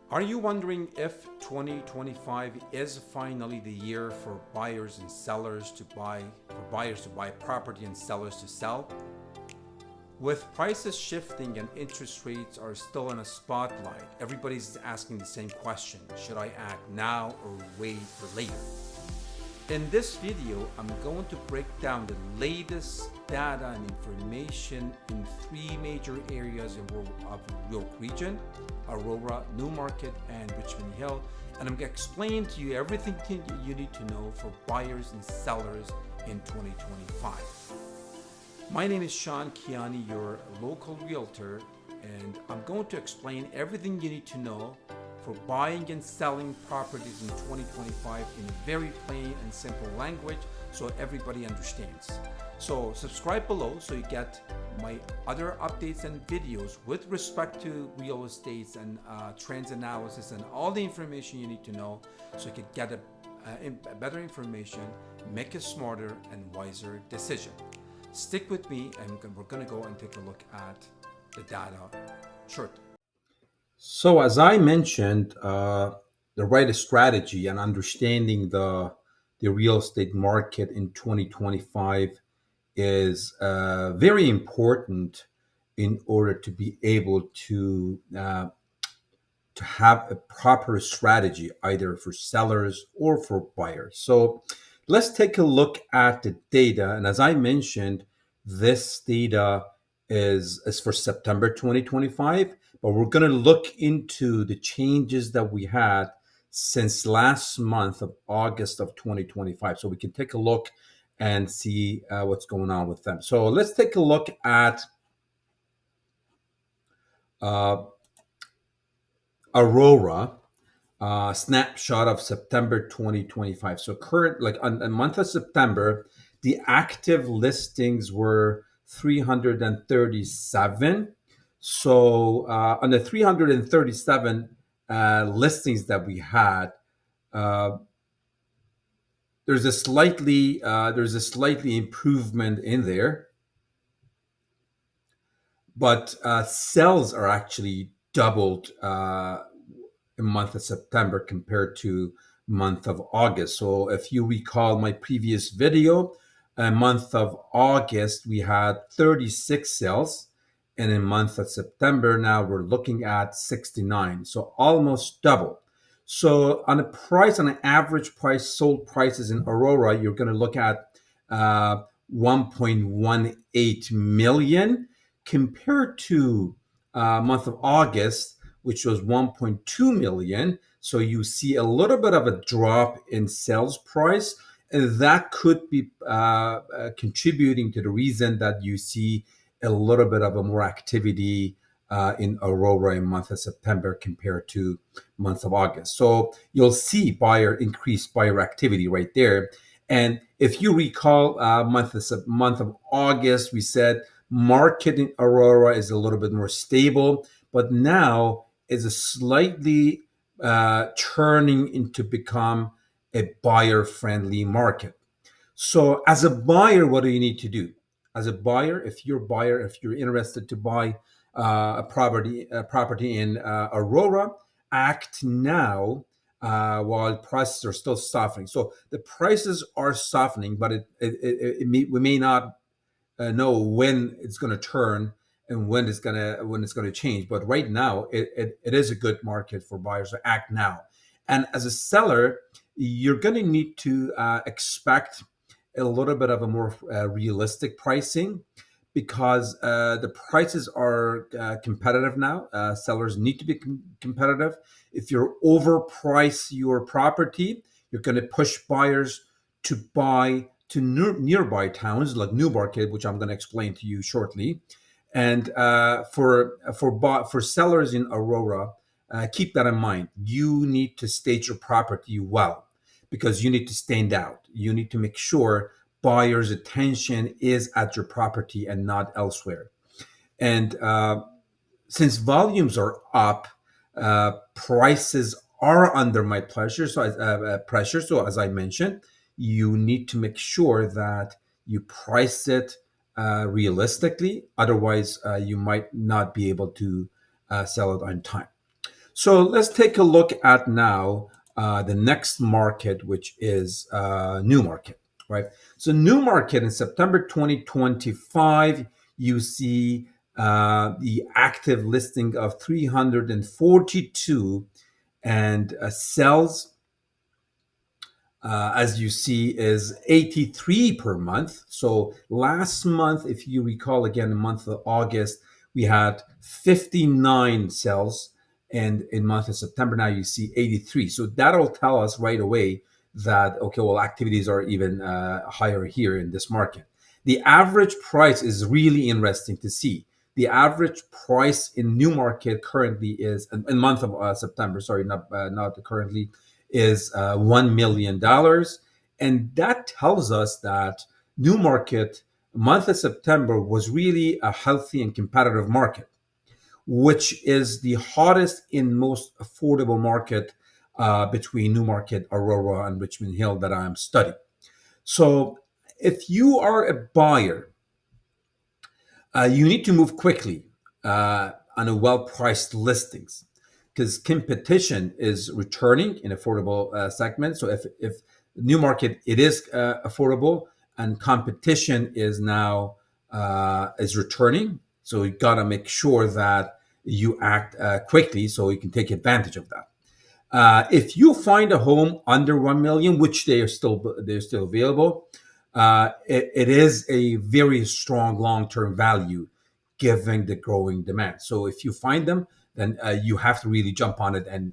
Are you wondering if 2025 is finally the year for buyers and sellers to buy, for buyers to buy property and sellers to sell? With prices shifting and interest rates are still in a spotlight, everybody's asking the same question: should I act now or wait for later? In this video, I'm going to break down the latest data and information in three major areas of York region: Aurora, Newmarket, and Richmond Hill. And I'm going to explain to you everything you need to know for buyers and sellers in 2025. My name is Kiani, your local realtor, and I'm going to explain everything you need to know for buying and selling properties in 2025 in a very plain and simple language so everybody understands. So subscribe below so you get my other updates and videos with respect to real estate and trends analysis and all the information you need to know so you can get a better information, make a smarter and wiser decision. Stick with me and we're going to go and take a look at the data shortly. So, as I mentioned, the right strategy and understanding the real estate market in 2025 is very important in order to be able to have a proper strategy either for sellers or for buyers. So, let's take a look at the data. And as I mentioned, this data is for September 2025, but we're going to look into the changes that we had since last month of August of 2025. So we can take a look and see what's going on with them. So let's take a look at uh, Aurora. Snapshot of September 2025. So current, like on the month of September, the active listings were 337. So on the 337 listings that we had, uh, there's a slightly improvement in there, but sales are actually doubled in month of September compared to month of August. So if you recall my previous video, month of August we had 36 sales, and in month of September now we're looking at 69. So almost double. So on a price, on an average price, sold prices in Aurora, you're going to look at 1.18 million compared to month of August, which was 1.2 million. So you see a little bit of a drop in sales price. And that could be contributing to the reason that you see a little bit of a more activity in Aurora in month of September compared to month of August. So you'll see increased buyer activity right there. And if you recall, month of August, we said market in Aurora is a little bit more stable, but now is a slightly turning into become a buyer friendly market. So as a buyer, what do you need to do? As a buyer, if you're interested to buy a property in Aurora, act now while prices are still softening. So the prices are softening, but we may not know when it's going to turn and when it's going to change. But right now, it is a good market for buyers to act now. And as a seller, you're going to need to expect a little bit of a more realistic pricing because the prices are competitive now. Sellers need to be competitive. If you're overprice your property, you're going to push buyers to buy to nearby towns like Newmarket, which I'm going to explain to you shortly. And for sellers in Aurora, keep that in mind. You need to state your property well because you need to stand out. You need to make sure buyers' attention is at your property and not elsewhere. And since volumes are up, prices are under my pressure. So as I mentioned, you need to make sure that you price it realistically. Otherwise, you might not be able to sell it on time. So let's take a look at now the next market, which is Newmarket, right? So Newmarket in September 2025, you see the active listing of 342 and sells as you see, is 83 per month. So last month, if you recall, again, the month of August, we had 59 sales, and in month of September now you see 83. So that'll tell us right away that okay, well, activities are even higher here in this market. The average price is really interesting to see. The average price in Newmarket currently is in month of September. Sorry, not currently, is $1 million, and that tells us that Newmarket month of September was really a healthy and competitive market, which is the hottest and most affordable market between Newmarket, Aurora, and Richmond Hill that I'm studying. So, if you are a buyer, you need to move quickly on a well-priced listings because competition is returning in affordable segments. So if Newmarket it is affordable and competition is now is returning, so you got to make sure that you act quickly so you can take advantage of that. If you find a home under 1 million, which they're still available, it is a very strong long-term value given the growing demand. So if you find them, then you have to really jump on it and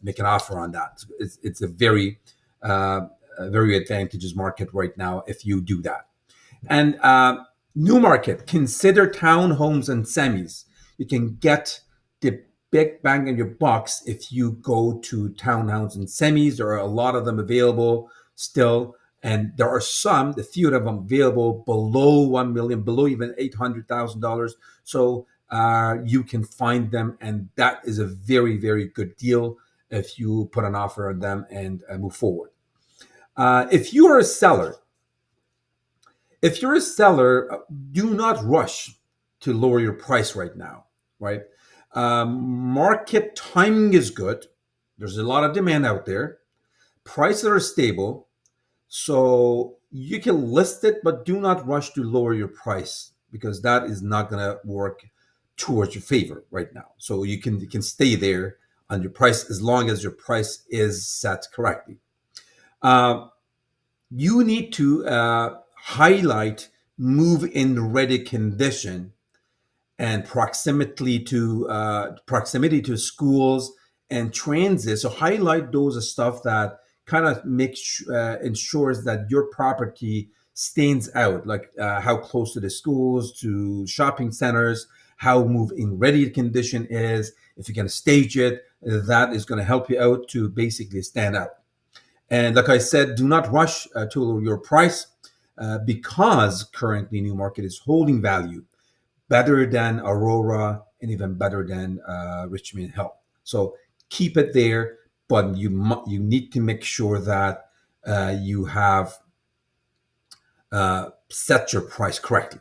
make an offer on that. It's uh, a very advantageous market right now if you do that. And Newmarket, consider townhomes and semis. You can get the big bang in your bucks if you go to townhomes and semis. There are a lot of them available still, and there are some, the few of them available below 1 million, below even $800,000. So you can find them, and that is a very, very good deal if you put an offer on them and move forward. If you are a seller, if you're a seller, do not rush to lower your price right now, right? Market timing is good. There's a lot of demand out there. Prices are stable. So you can list it, but do not rush to lower your price because that is not going to work towards your favor right now. So you can stay there on your price as long as your price is set correctly. Uh, you need to highlight move in ready condition and proximity to schools and transit. So highlight those stuff that kind of ensures that your property stands out, like how close to the schools, to shopping centers, how move in ready condition is. If you can stage it, that is going to help you out to basically stand out. And like I said, do not rush to lower your price because currently Newmarket is holding value better than Aurora and even better than Richmond Hill. So keep it there, but you need to make sure that you have set your price correctly.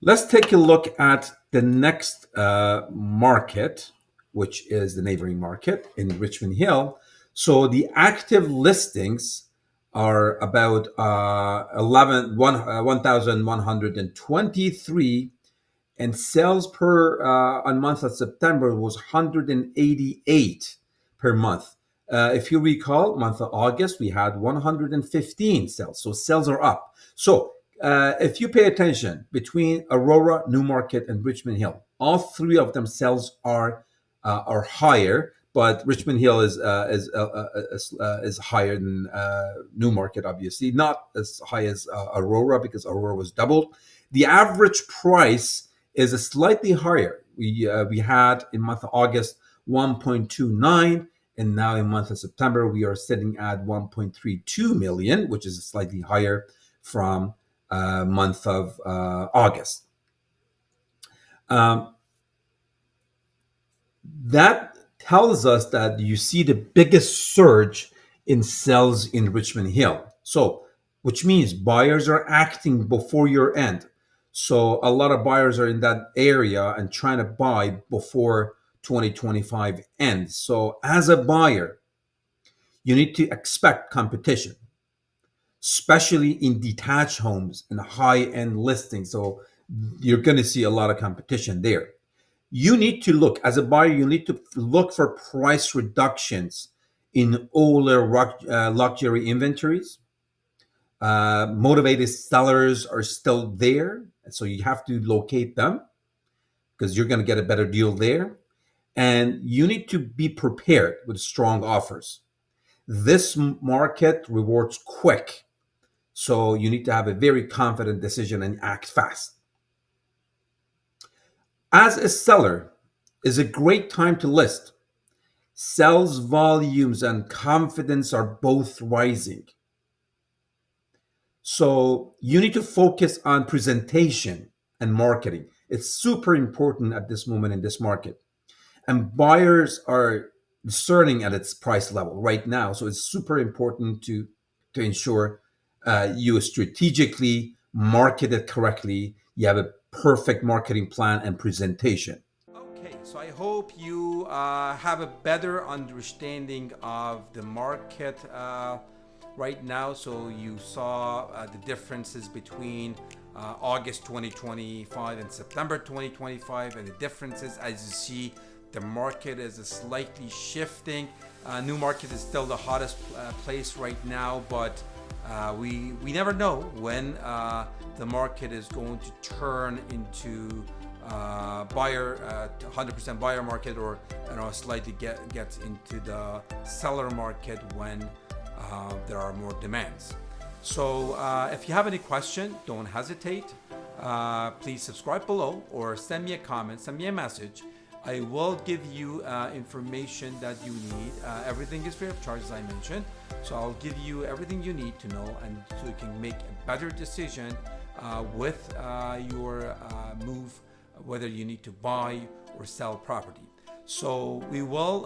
Let's take a look at the next market, which is the neighboring market in Richmond Hill. So the active listings are about 1,123, and sales per on month of September was 188 per month. If you recall, month of August we had 115 sales, so sales are up. So if you pay attention between Aurora, Newmarket, and Richmond Hill, all three of them sales are higher, but Richmond Hill is higher than Newmarket, obviously not as high as Aurora because Aurora was doubled. The average price is a slightly higher. We had in month of August 1.29, and now in month of September we are sitting at 1.32 million, which is slightly higher from month of August. Um, that tells us that you see the biggest surge in sales in Richmond Hill. So, which means buyers are acting before your end. So, a lot of buyers are in that area and trying to buy before 2025 ends. So as a buyer, you need to expect competition, especially in detached homes and high-end listings. So you're going to see a lot of competition there. You need to look, as a buyer, you need to look for price reductions in older luxury inventories. Motivated sellers are still there, so you have to locate them because you're going to get a better deal there. And you need to be prepared with strong offers. This market rewards quick, so you need to have a very confident decision and act fast. As a seller, is a great time to list. Sales volumes and confidence are both rising. So you need to focus on presentation and marketing. It's super important at this moment in this market. And buyers are discerning at its price level right now. So it's super important to ensure you strategically market it correctly. You have a perfect marketing plan and presentation. Okay, so I hope you have a better understanding of the market right now. So you saw the differences between August 2025 and September 2025, and the differences, as you see, the market is slightly shifting. Newmarket is still the hottest place right now, but we never know when the market is going to turn into buyer 100% buyer market, or slightly gets into the seller market when there are more demands. So if you have any question, don't hesitate. Please subscribe below or send me a comment, send me a message. I will give you information that you need. Everything is free of charge, as I mentioned. So I'll give you everything you need to know, and so you can make a better decision with your move, whether you need to buy or sell property. So we will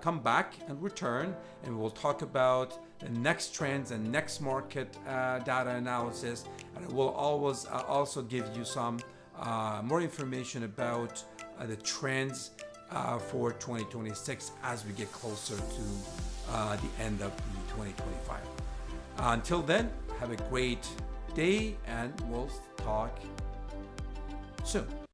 come back and return, and we'll talk about the next trends and next market data analysis. And I will always also give you some more information about the trends for 2026 as we get closer to the end of the 2025. Until then, have a great day, and we'll talk soon.